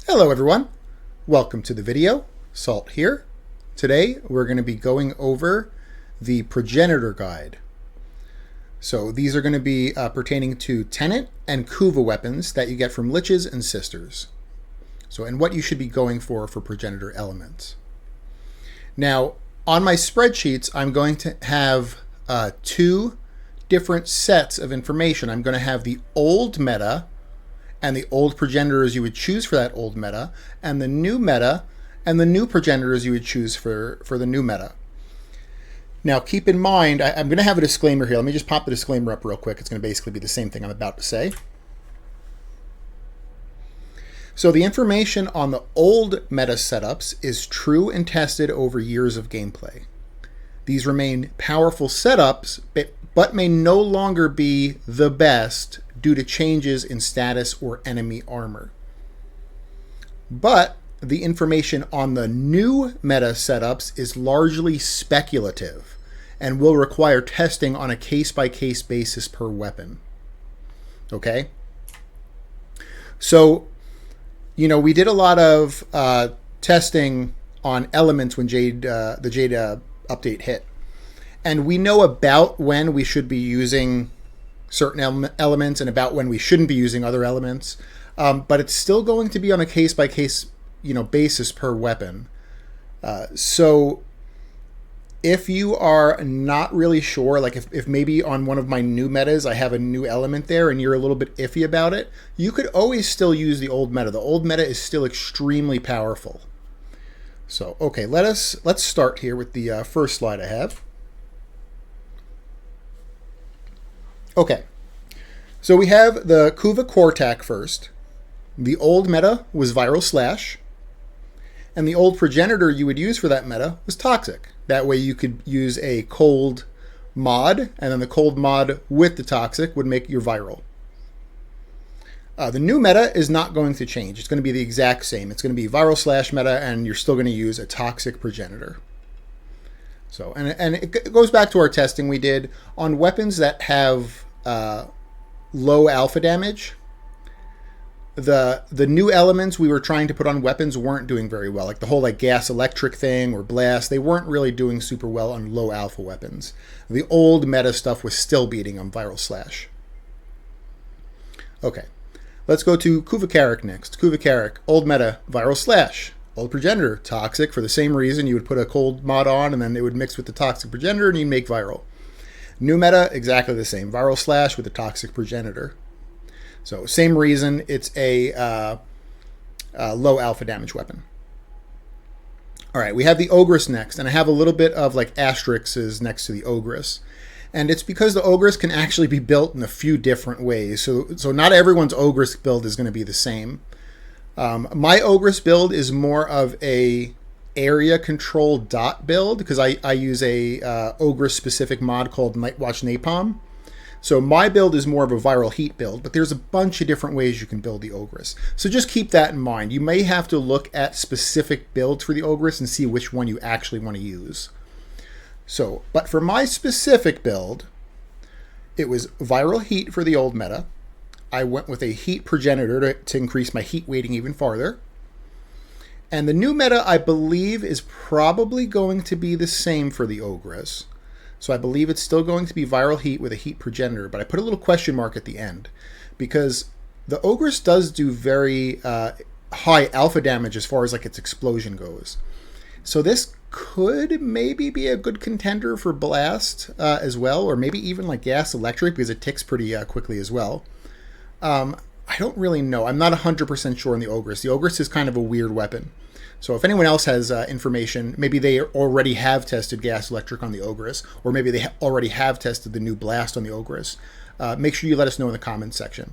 Hello everyone, welcome to the video. Salt here. Today we're going to be going over the Progenitor guide. So these are going to be pertaining to Tenet and Kuva weapons that you get from Liches and Sisters. And what you should be going for Progenitor elements. Now on my spreadsheets I'm going to have two different sets of information. I'm going to have the old meta and the old progenitors you would choose for that old meta, and the new meta and the new progenitors you would choose for the new meta. Now keep in mind, I'm going to have a disclaimer here. Let me just pop the disclaimer up real quick. It's going to basically be the same thing I'm about to say. So the information on the old meta setups is true and tested over years of gameplay. These remain powerful setups, but may no longer be the best due to changes in status or enemy armor. But the information on the new meta setups is largely speculative and will require testing on a case-by-case basis per weapon. Okay? So, we did a lot of testing on elements when the Jade update hit. And we know about when we should be using certain elements and about when we shouldn't be using other elements. But it's still going to be on a case-by-case basis per weapon. So if you are not really sure, like if maybe on one of my new metas I have a new element there and you're a little bit iffy about it, you could always still use the old meta. The old meta is still extremely powerful. So, okay, let's start here with the first slide I have. Okay, so we have the Kuva core attack first. The old meta was Viral Slash, and the old progenitor you would use for that meta was Toxic. That way you could use a cold mod, and then the cold mod with the Toxic would make your Viral. The new meta is not going to change. It's going to be the exact same. It's going to be Viral Slash meta, and you're still going to use a Toxic progenitor. So, and it goes back to our testing we did on weapons that have low alpha damage. The new elements we were trying to put on weapons weren't doing very well. Like the whole gas electric thing or blast, they weren't really doing super well on low alpha weapons. The old meta stuff was still beating on Viral Slash. Okay, let's go to Kuva Tenet next. Kuva Tenet, old meta, Viral Slash. Old progenitor, Toxic, for the same reason. You would put a cold mod on and then it would mix with the Toxic progenitor and you'd make Viral. New meta, exactly the same. Viral Slash with a Toxic progenitor. So same reason, it's a low alpha damage weapon. All right, we have the Ogress next, and I have a little bit of asterisks next to the Ogress. And it's because the Ogress can actually be built in a few different ways. So not everyone's Ogress build is going to be the same. My Ogress build is more of a area control dot build because I use a Ogress specific mod called Nightwatch Napalm. So my build is more of a viral heat build, but there's a bunch of different ways you can build the Ogress. So just keep that in mind. You may have to look at specific builds for the Ogress and see which one you actually want to use. So, but for my specific build, it was viral heat for the old meta. I went with a heat progenitor to increase my heat weighting even farther. And the new meta, I believe, is probably going to be the same for the Ogress. So I believe it's still going to be viral heat with a heat progenitor, but I put a little question mark at the end because the Ogress does do very high alpha damage as far as its explosion goes. So this could maybe be a good contender for blast as well, or maybe even gas electric because it ticks pretty quickly as well. I don't really know. I'm not 100% sure on the Ogress. The Ogress is kind of a weird weapon. So if anyone else has information, maybe they already have tested gas electric on the Ogress, or maybe they already have tested the new blast on the Ogress, make sure you let us know in the comments section.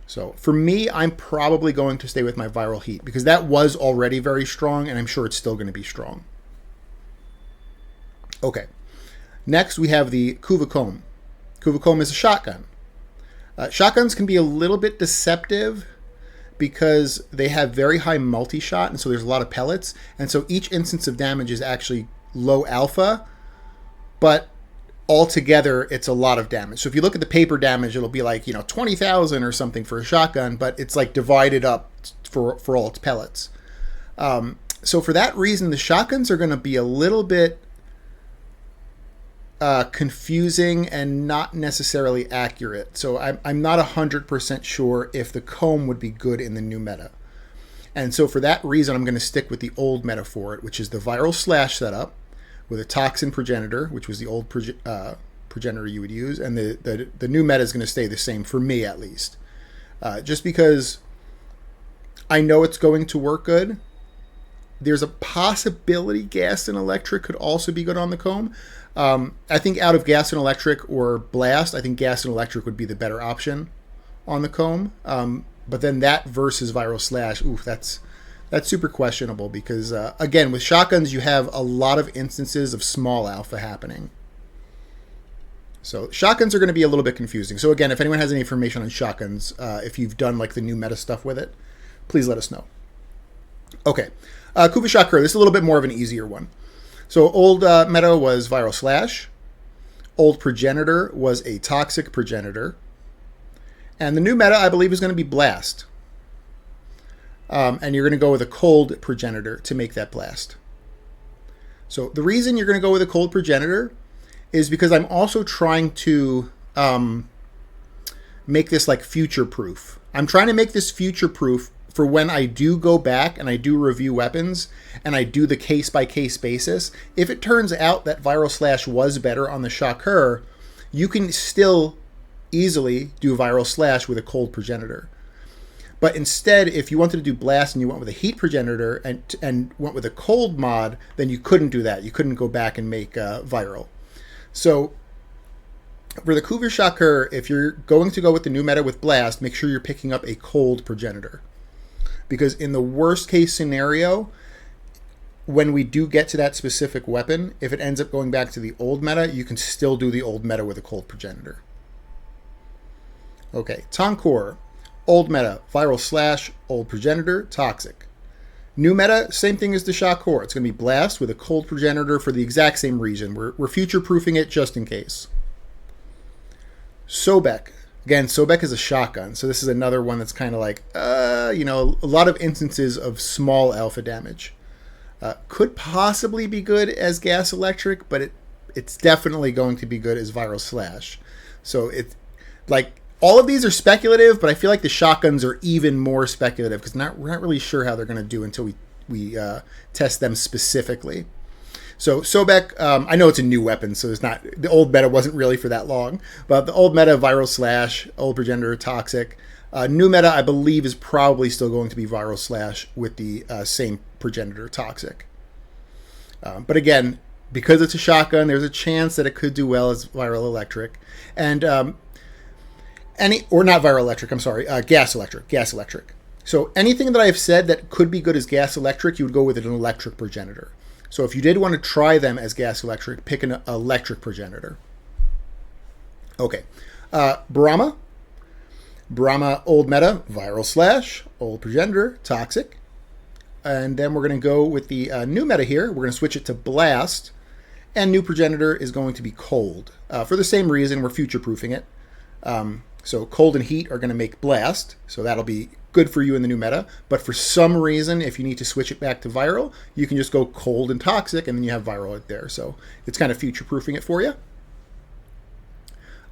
So for me, I'm probably going to stay with my viral heat because that was already very strong and I'm sure it's still going to be strong. Okay, next we have the Kuva Comb. Kuva Comb is a shotgun. Shotguns can be a little bit deceptive because they have very high multi-shot, and so there's a lot of pellets, and so each instance of damage is actually low alpha, but altogether it's a lot of damage. So if you look at the paper damage, it'll be 20,000 or something for a shotgun, but it's divided up for all its pellets. So for that reason, the shotguns are going to be a little bit confusing and not necessarily accurate. So I'm not 100% sure if the comb would be good in the new meta. And so for that reason, I'm going to stick with the old meta for it, which is the viral slash setup with a toxin progenitor, which was the old progenitor you would use. And the new meta is going to stay the same for me, at least. Just because I know it's going to work good. There's a possibility gas and electric could also be good on the comb. I think out of gas and electric or blast, I think gas and electric would be the better option on the comb. But then that versus viral slash, oof, that's super questionable because, again, with shotguns, you have a lot of instances of small alpha happening. So shotguns are going to be a little bit confusing. So again, if anyone has any information on shotguns, if you've done like the new meta stuff with it, please let us know. Okay. Kuva Shocker, this is a little bit more of an easier one. So old meta was viral slash. Old progenitor was a toxic progenitor. And the new meta, I believe, is going to be blast. And you're going to go with a cold progenitor to make that blast. So the reason you're going to go with a cold progenitor is because I'm also trying to make this like future proof. I'm trying to make this future proof for when I do go back and I do review weapons and I do the case-by-case basis. If it turns out that viral slash was better on the Shocker, you can still easily do viral slash with a cold progenitor. But instead, if you wanted to do blast and you went with a heat progenitor and went with a cold mod, then you couldn't do that. You couldn't go back and make viral. So for the Kuva Shocker, if you're going to go with the new meta with blast, make sure you're picking up a cold progenitor. Because in the worst case scenario, when we do get to that specific weapon, if it ends up going back to the old meta, you can still do the old meta with a cold progenitor. Okay, Tonkor, old meta, viral slash, old progenitor, toxic. New meta, same thing as the Shocker. It's going to be blast with a cold progenitor for the exact same reason. We're future-proofing it just in case. Sobek. Again, Sobek is a shotgun, so this is another one that's kind of like, a lot of instances of small alpha damage. Could possibly be good as gas electric, but it's definitely going to be good as viral slash. So it's like all of these are speculative, but I feel like the shotguns are even more speculative because we're not really sure how they're going to do until we test them specifically. So Sobek, I know it's a new weapon, so it's not, the old meta wasn't really for that long, but the old meta, viral slash, old progenitor, toxic. New meta, I believe, is probably still going to be viral slash with the same progenitor, toxic. But again, because it's a shotgun, there's a chance that it could do well as viral electric. And not viral electric, I'm sorry, gas electric. So anything that I have said that could be good as gas electric, you would go with an electric progenitor. So if you did want to try them as gas electric, pick an electric progenitor. Okay. Brahma, old meta, viral slash, old progenitor, toxic. And then we're going to go with the new meta here. We're going to switch it to blast. And new progenitor is going to be cold. For the same reason, we're future-proofing it. So cold and heat are going to make blast. So that'll be good for you in the new meta. But for some reason, if you need to switch it back to viral, you can just go cold and toxic, and then you have viral right there. So it's kind of future-proofing it for you.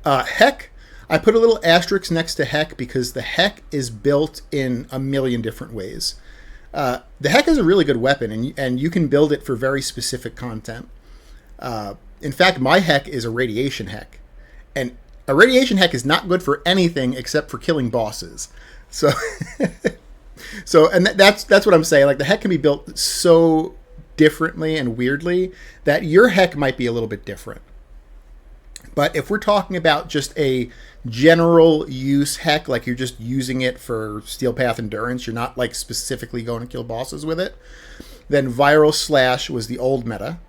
Heck, I put a little asterisk next to Heck because the Heck is built in a million different ways. The Heck is a really good weapon, and you can build it for very specific content. In fact, my Heck is a radiation Heck. And a radiation Heck is not good for anything except for killing bosses. So, that's what I'm saying. Like, the Heck can be built so differently and weirdly that your Heck might be a little bit different. But if we're talking about just a general use Heck, like you're just using it for Steel Path Endurance, you're not like specifically going to kill bosses with it, then viral slash was the old meta,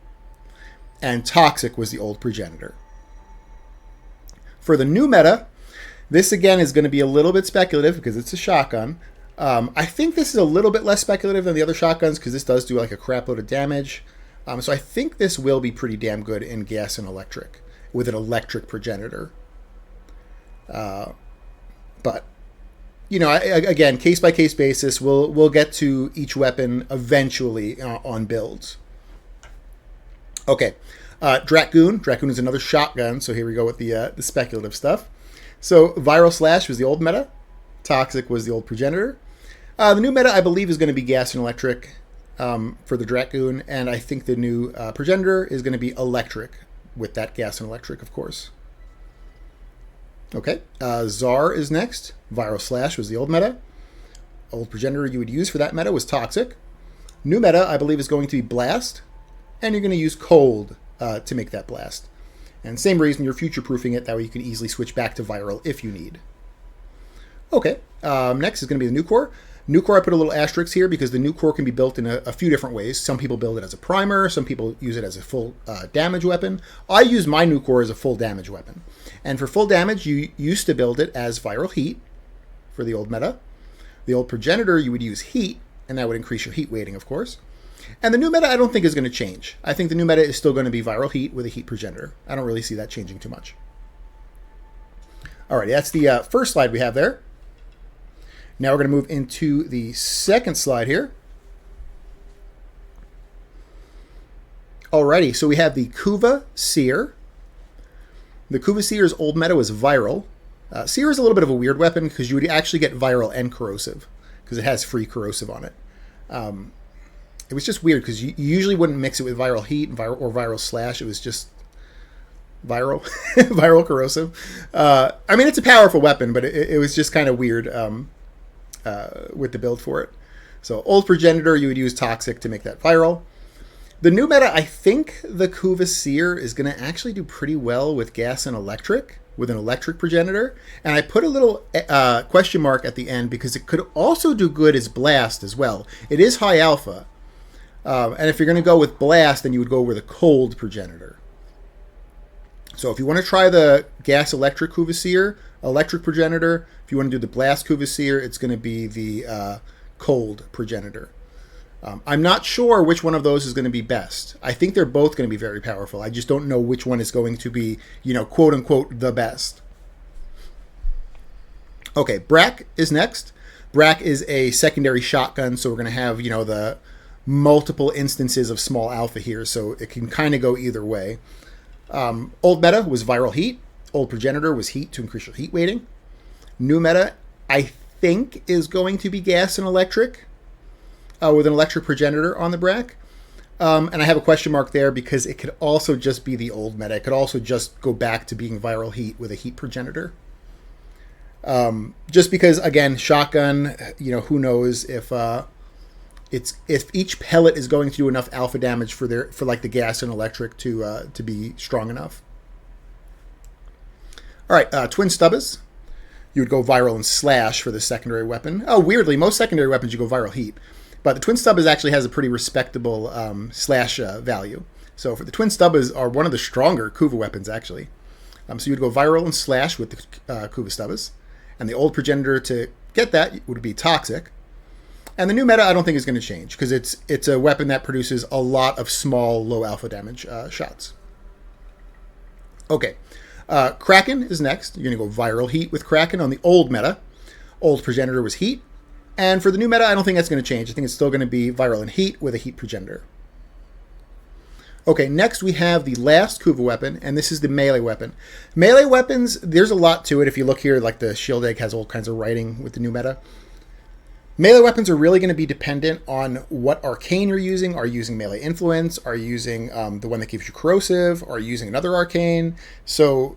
and toxic was the old progenitor. For the new meta, this again is going to be a little bit speculative because it's a shotgun. I think this is a little bit less speculative than the other shotguns because this does do like a crap load of damage. So I think this will be pretty damn good in gas and electric with an electric progenitor. But you know, again, case by case basis, we'll get to each weapon eventually on builds. Okay, Dragoon. Dragoon is another shotgun. So here we go with the speculative stuff. So Viral Slash was the old meta. Toxic was the old Progenitor. The new meta, I believe, is going to be Gas and Electric for the Dragoon, and I think the new Progenitor is going to be Electric with that Gas and Electric, of course. Okay, Czar is next. Viral Slash was the old meta. Old Progenitor you would use for that meta was Toxic. New meta, I believe, is going to be Blast, and you're going to use Cold to make that Blast. And same reason you're future-proofing it, that way you can easily switch back to Viral if you need. Okay, next is going to be the New Core. New Core, I put a little asterisk here because the New Core can be built in a few different ways. Some people build it as a primer. Some people use it as a full damage weapon. I use my New Core as a full damage weapon. And for full damage, you used to build it as Viral Heat for the old meta. The old Progenitor, you would use Heat, and that would increase your Heat weighting, of course. And the new meta, I don't think is going to change. I think the new meta is still going to be Viral Heat with a Heat Progenitor. I don't really see that changing too much. Alrighty, that's the first slide we have there. Now we're going to move into the second slide here. Alrighty, so we have the Kuva Seer. The Kuva Seer's old meta was Viral. Seer is a little bit of a weird weapon because you would actually get Viral and Corrosive because it has free Corrosive on it. It was just weird because you usually wouldn't mix it with Viral Heat or Viral Slash. It was just Viral, Viral Corrosive. I mean, it's a powerful weapon, but it was just kind of weird with the build for it. So old Progenitor, you would use Toxic to make that Viral. The new meta, I think the Kuva Seer is going to actually do pretty well with Gas and Electric, with an Electric Progenitor. And I put a little question mark at the end because it could also do good as Blast as well. It is high alpha. And if you're going to go with Blast, then you would go with a Cold Progenitor. So if you want to try the Gas Electric Kuva Seer, Electric Progenitor. If you want to do the Blast Kuva Seer, it's going to be the Cold Progenitor. I'm not sure which one of those is going to be best. I think they're both going to be very powerful. I just don't know which one is going to be, you know, quote unquote, the best. Okay, Brak is next. Brak is a secondary shotgun, so we're going to have, you know, the multiple instances of small alpha here, so it can kind of go either way. Old meta was Viral Heat. Old Progenitor was Heat to increase your Heat weighting. New meta, I think, is going to be Gas and Electric with an Electric Progenitor on the Brak. And I have a question mark there because it could also just be the old meta. It could also just go back to being Viral Heat with a Heat Progenitor. Just because, again, shotgun, you know, who knows if each pellet is going to do enough alpha damage for like the Gas and Electric to be strong enough. All right, Twin Stubbas. You would go Viral and Slash for the secondary weapon. Oh, weirdly, most secondary weapons you go Viral Heat. But the Twin Stubbas actually has a pretty respectable slash value. So for the Twin Stubbas are one of the stronger Kuva weapons, actually. So you'd go Viral and Slash with the Kuva Stubbas. And the old Progenitor to get that would be Toxic. And the new meta I don't think is going to change because it's a weapon that produces a lot of small, low alpha damage shots. Okay. Kraken is next. You're going to go Viral Heat with Kraken on the old meta. Old Progenitor was Heat. And for the new meta, I don't think that's going to change. I think it's still going to be Viral and Heat with a Heat Progenitor. Okay, next we have the last Kuva weapon, and this is the melee weapon. Melee weapons, there's a lot to it. If you look here, like the shield egg has all kinds of writing with the new meta. Melee weapons are really going to be dependent on what arcane you're using. Are you using melee influence? Are you using the one that gives you corrosive? Are you using another arcane? So,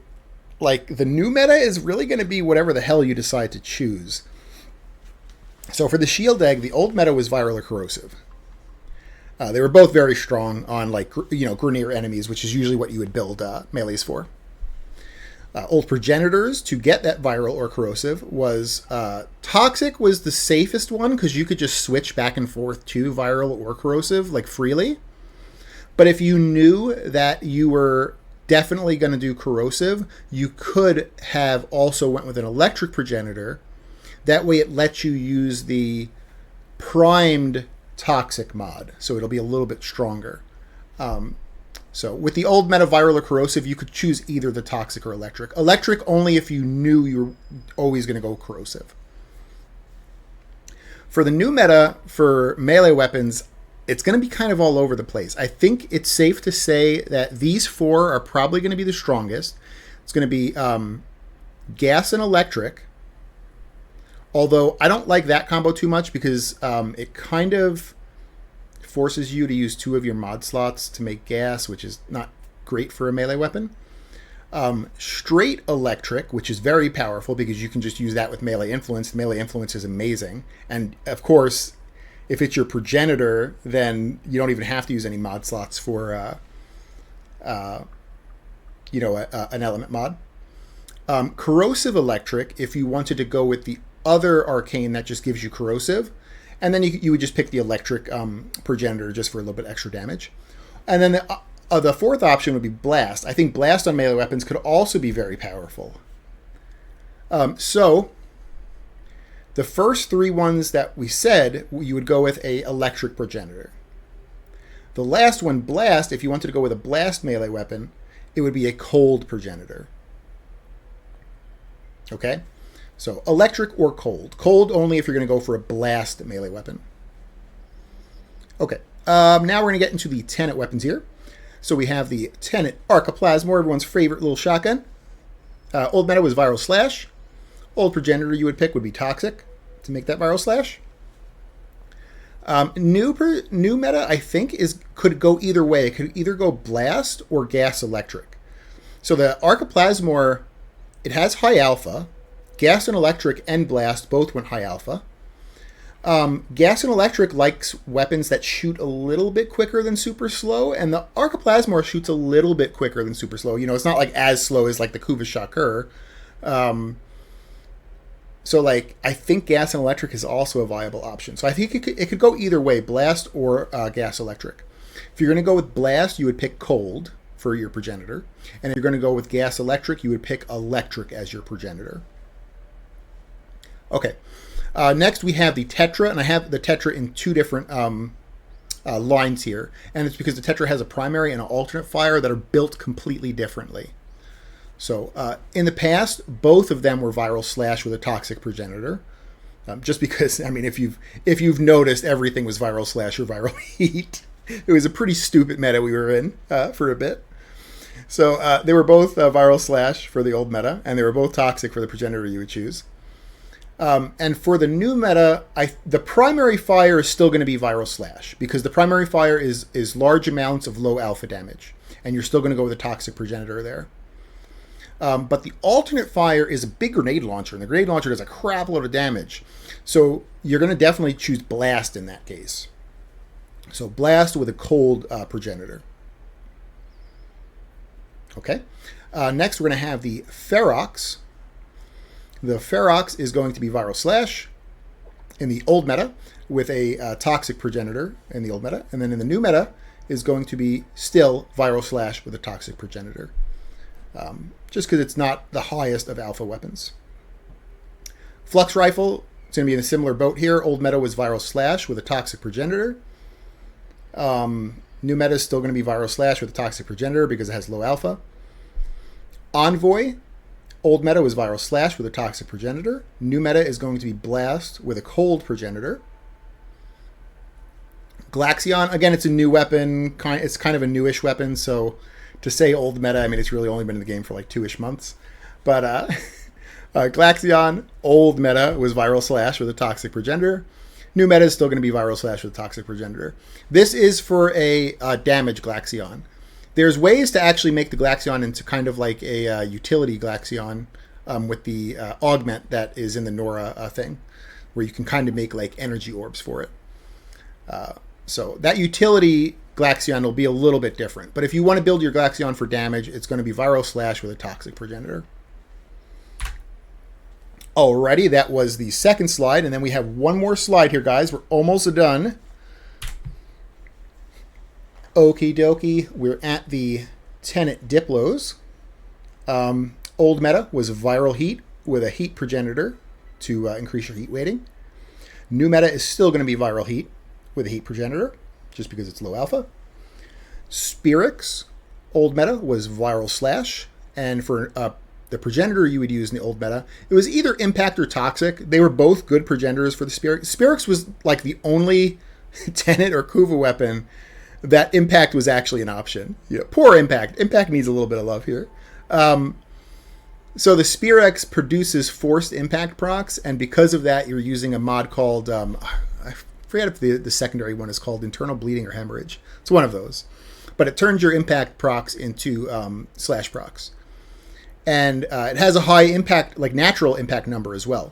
like, the new meta is really going to be whatever the hell you decide to choose. So for the shield egg, the old meta was Viral or Corrosive. They were both very strong on, like, you know, Grineer enemies, which is usually what you would build melees for. Old Progenitors, to get that Viral or Corrosive, was Toxic was the safest one because you could just switch back and forth to Viral or Corrosive, like, freely. But if you knew that you were definitely going to do Corrosive, you could have also went with an Electric Progenitor. That way it lets you use the primed Toxic mod, so it'll be a little bit stronger. So with the old meta Viral or Corrosive, you could choose either the Toxic or Electric. Electric only if you knew you were always going to go Corrosive. For the new meta for melee weapons, it's going to be kind of all over the place. I think it's safe to say that these four are probably going to be the strongest. It's going to be gas and electric. Although I don't like that combo too much because it kind of forces you to use 2 of your mod slots to make gas, which is not great for a melee weapon. Straight electric, which is very powerful because you can just use that with melee influence. Melee influence is amazing. And of course, if it's your progenitor, then you don't even have to use any mod slots for, an element mod. Corrosive electric, if you wanted to go with the other arcane that just gives you corrosive, and then you would just pick the electric progenitor just for a little bit extra damage. And then the fourth option would be blast. I think blast on melee weapons could also be very powerful. So the first 3 ones that we said, you would go with a electric progenitor. The last one, blast, if you wanted to go with a blast melee weapon, it would be a cold progenitor. Okay? So electric or cold. Cold only if you're going to go for a blast melee weapon. Okay. Now we're going to get into the Tenet weapons here. So we have the Tenet Archiplasmor, everyone's favorite little shotgun. Old meta was Viral Slash. Old progenitor you would pick would be Toxic to make that Viral Slash. New meta, I think, could go either way. It could either go Blast or Gas Electric. So the Archiplasmor, it has high alpha. Gas and Electric and Blast both went high alpha. Gas and Electric likes weapons that shoot a little bit quicker than super slow, and the Archiplasmor shoots a little bit quicker than super slow. You know, it's not like as slow as like the Kuva Shocker. So like I think Gas and Electric is also a viable option. So I think it could go either way, Blast or Gas Electric. If you're going to go with Blast, you would pick Cold for your progenitor, and if you're going to go with Gas Electric, you would pick Electric as your progenitor. Okay. Next, we have the Tetra, and I have the Tetra in 2 different lines here. And it's because the Tetra has a primary and an alternate fire that are built completely differently. So in the past, both of them were Viral Slash with a Toxic progenitor. Just because, I mean, if you've noticed, everything was Viral Slash or Viral Heat. It was a pretty stupid meta we were in for a bit. So they were both Viral Slash for the old meta, and they were both Toxic for the progenitor you would choose. And for the new meta, the primary fire is still going to be Viral Slash because the primary fire is large amounts of low alpha damage, and you're still going to go with a Toxic progenitor there. But the alternate fire is a big grenade launcher, and the grenade launcher does a crap load of damage. So you're going to definitely choose Blast in that case. So Blast with a cold progenitor. Okay. Next, we're going to have the Ferox. The Ferox is going to be Viral Slash in the old meta with a Toxic progenitor in the old meta. And then in the new meta is going to be still Viral Slash with a Toxic progenitor. Just because it's not the highest of alpha weapons. Flux Rifle, it's going to be in a similar boat here. Old meta was Viral Slash with a Toxic progenitor. New meta is still going to be Viral Slash with a Toxic progenitor because it has low alpha. Envoy, old meta was Viral Slash with a Toxic progenitor. New meta is going to be Blast with a cold progenitor. Glaxion, again, it's a new weapon. It's kind of a newish weapon, so to say old meta, I mean, it's really only been in the game for like 2-ish months. But Glaxion, old meta was Viral Slash with a Toxic progenitor. New meta is still going to be Viral Slash with a Toxic progenitor. This is for a damage Glaxion. There's ways to actually make the Glaxion into kind of like a utility Glaxion with the augment that is in the Nora thing, where you can kind of make like energy orbs for it. So that utility Glaxion will be a little bit different. But if you want to build your Glaxion for damage, it's going to be Viral Slash with a Toxic progenitor. Alrighty, that was the second slide. And then we have one more slide here, guys. We're almost done. Okie dokie, we're at the Tenet Diplos. Old meta was Viral Heat with a Heat progenitor to increase your heat weighting. New meta is still going to be Viral Heat with a Heat progenitor, just because it's low alpha. Spirix, old meta was Viral Slash, and for the Progenitor you would use in the old meta. It was either Impact or Toxic. They were both good Progenitors for the Spirit. Spirix was like the only Tenet or Kuva weapon that Impact was actually an option. Yeah, poor Impact. Impact needs a little bit of love here. So the Spirix produces forced impact procs, and because of that, you're using a mod called, I forget if the secondary one is called Internal Bleeding or Hemorrhage. It's one of those. But it turns your impact procs into slash procs. And it has a high impact, like natural impact number as well.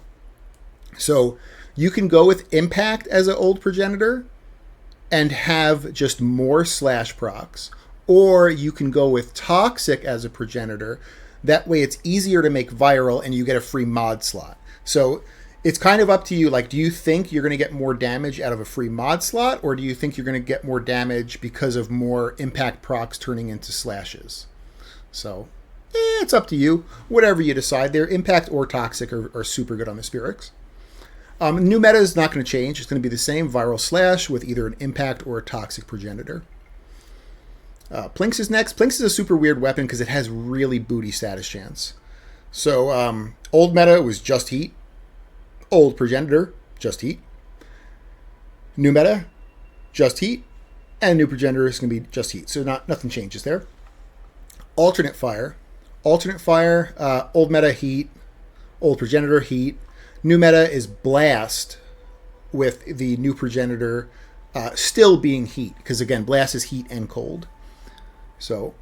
So you can go with Impact as an old Progenitor and have just more slash procs. Or you can go with Toxic as a Progenitor. That way it's easier to make viral and you get a free mod slot. So it's kind of up to you. Like, do you think you're going to get more damage out of a free mod slot? Or do you think you're going to get more damage because of more impact procs turning into slashes? So it's up to you. Whatever you decide there. Impact or Toxic are super good on the Spirix. New meta is not going to change. It's going to be the same viral slash with either an Impact or a Toxic Progenitor. Plinx is next. Plinx is a super weird weapon because it has really booty status chance. So old meta was just heat. Old Progenitor, just heat. New meta, just heat. And new Progenitor is going to be just heat. So nothing changes there. Alternate fire. Alternate fire, old meta heat. Old Progenitor heat. New meta is blast with the new Progenitor still being heat. Because again, blast is heat and cold. So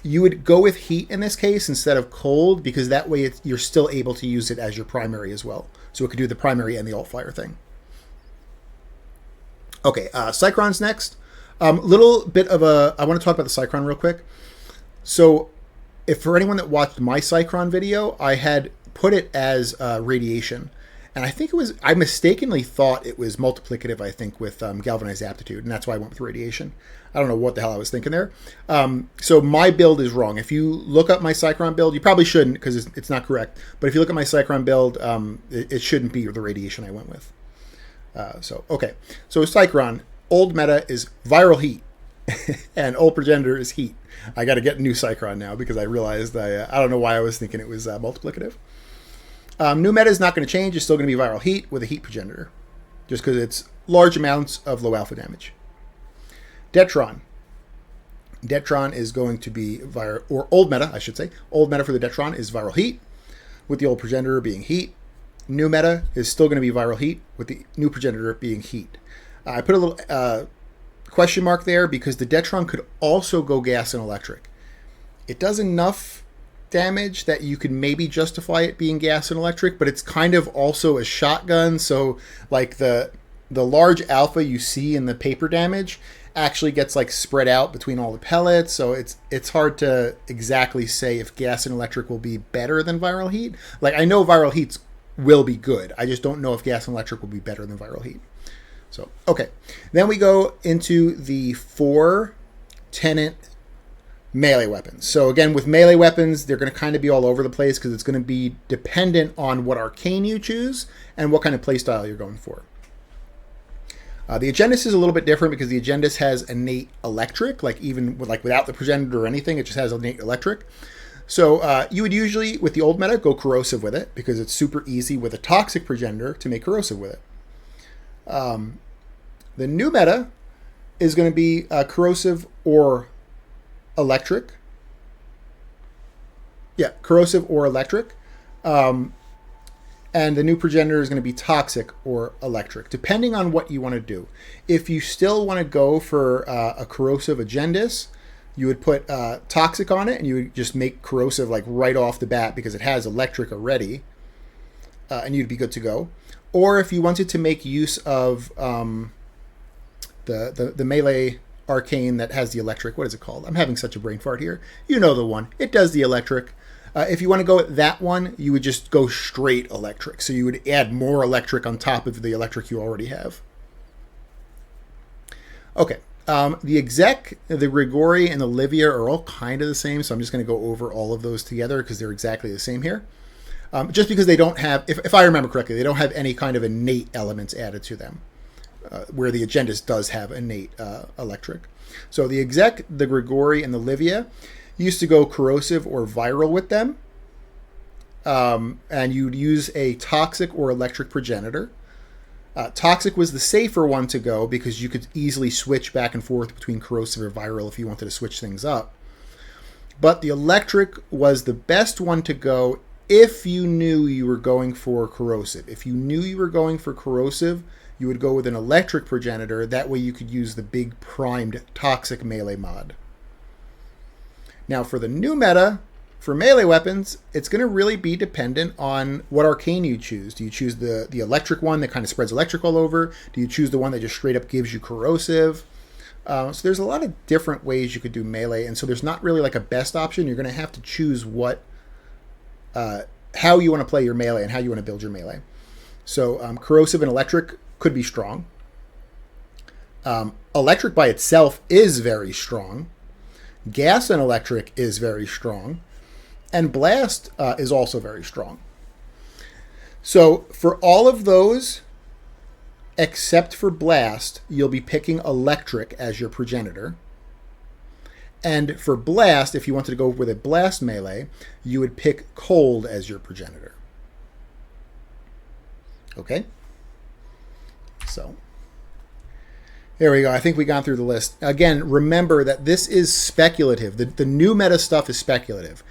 you would go with heat in this case instead of cold, because that way you're still able to use it as your primary as well. So it could do the primary and the alt fire thing. Okay, Cycron's next. Little bit of I want to talk about the Cycron real quick. So if for anyone that watched my Cycron video, I had put it as radiation. And I think I mistakenly thought it was multiplicative, I think, with galvanized aptitude. And that's why I went with radiation. I don't know what the hell I was thinking there. So my build is wrong. If you look up my Cycron build, you probably shouldn't because it's not correct. But if you look at my Cycron build, it shouldn't be the radiation I went with. Okay. So Cycron, old meta is viral heat. And old Progenitor is heat. I got to get a new Cycron now because I realized I don't know why I was thinking it was multiplicative. New meta is not going to change. It's still going to be viral heat with a heat Progenitor, just because it's large amounts of low alpha damage. Detron. Detron is going to be viral, or old meta, I should say. Old meta for the Detron is viral heat, with the old Progenitor being heat. New meta is still going to be viral heat, with the new Progenitor being heat. I put a little question mark there because the Detron could also go gas and electric. It does enough damage that you could maybe justify it being gas and electric, but it's kind of also a shotgun. So like the large alpha you see in the paper damage actually gets like spread out between all the pellets. So it's hard to exactly say if gas and electric will be better than viral heat. Like I know viral heats will be good. I just don't know if gas and electric will be better than viral heat. So, okay. Then we go into the 4 Tenet melee weapons. So again, with melee weapons, they're going to kind of be all over the place because it's going to be dependent on what arcane you choose and what kind of playstyle you're going for. The Agendus is a little bit different because the Agendus has innate electric, like even without the Progenitor or anything, it just has innate electric. So you would usually, with the old meta, go corrosive with it because it's super easy with a toxic Progenitor to make corrosive with it. The new meta is going to be corrosive or electric. Yeah, corrosive or electric. And the new Progenitor is going to be toxic or electric, depending on what you want to do. If you still want to go for a corrosive Agendus, you would put toxic on it, and you would just make corrosive like right off the bat because it has electric already, and you'd be good to go. Or if you wanted to make use of the melee arcane that has the electric, what is it called? I'm having such a brain fart here. You know the one. It does the electric. If you want to go with that one, you would just go straight electric. So you would add more electric on top of the electric you already have. Okay. The Exec, the Grigori, and the Livia are all kind of the same, so I'm just going to go over all of those together because they're exactly the same here. Just because they don't have, if I remember correctly, they don't have any kind of innate elements added to them, where the Agendus does have innate electric. So the Exec, the Grigori, and the Livia used to go corrosive or viral with them. and you'd use a toxic or electric progenitor. Toxic was the safer one to go because you could easily switch back and forth between corrosive or viral if you wanted to switch things up. But the electric was the best one to go if you knew you were going for corrosive. If you knew you were going for corrosive, you would go with an electric progenitor. That way you could use the big primed toxic melee mod. Now for the new meta, for melee weapons, it's going to really be dependent on what arcane you choose. Do you choose the electric one that kind of spreads electric all over? Do you choose the one that just straight up gives you corrosive? So there's a lot of different ways you could do melee, and so there's not really like a best option. You're going to have to choose how you want to play your melee and how you want to build your melee. So corrosive and electric could be strong. Electric by itself is very strong. Gas and electric is very strong. And blast is also very strong. So for all of those, except for blast, you'll be picking electric as your progenitor. And for blast, if you wanted to go with a blast melee, you would pick cold as your progenitor. Okay? So there we go. I think we got through the list. Again, remember that this is speculative. The new meta stuff is speculative.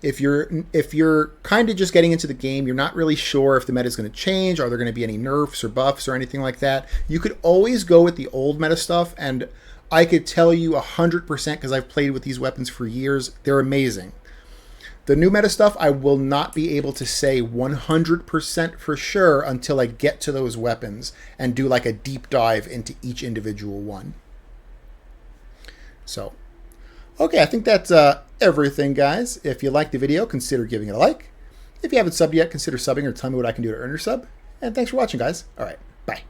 If you're kind of just getting into the game, you're not really sure if the meta is going to change, are there going to be any nerfs or buffs or anything like that, you could always go with the old meta stuff, and I could tell you 100% because I've played with these weapons for years, they're amazing. The new meta stuff, I will not be able to say 100% for sure until I get to those weapons and do like a deep dive into each individual one. So, okay, I think that's everything, guys. If you liked the video, consider giving it a like. If you haven't subbed yet, consider subbing or tell me what I can do to earn your sub. And thanks for watching, guys. All right, bye.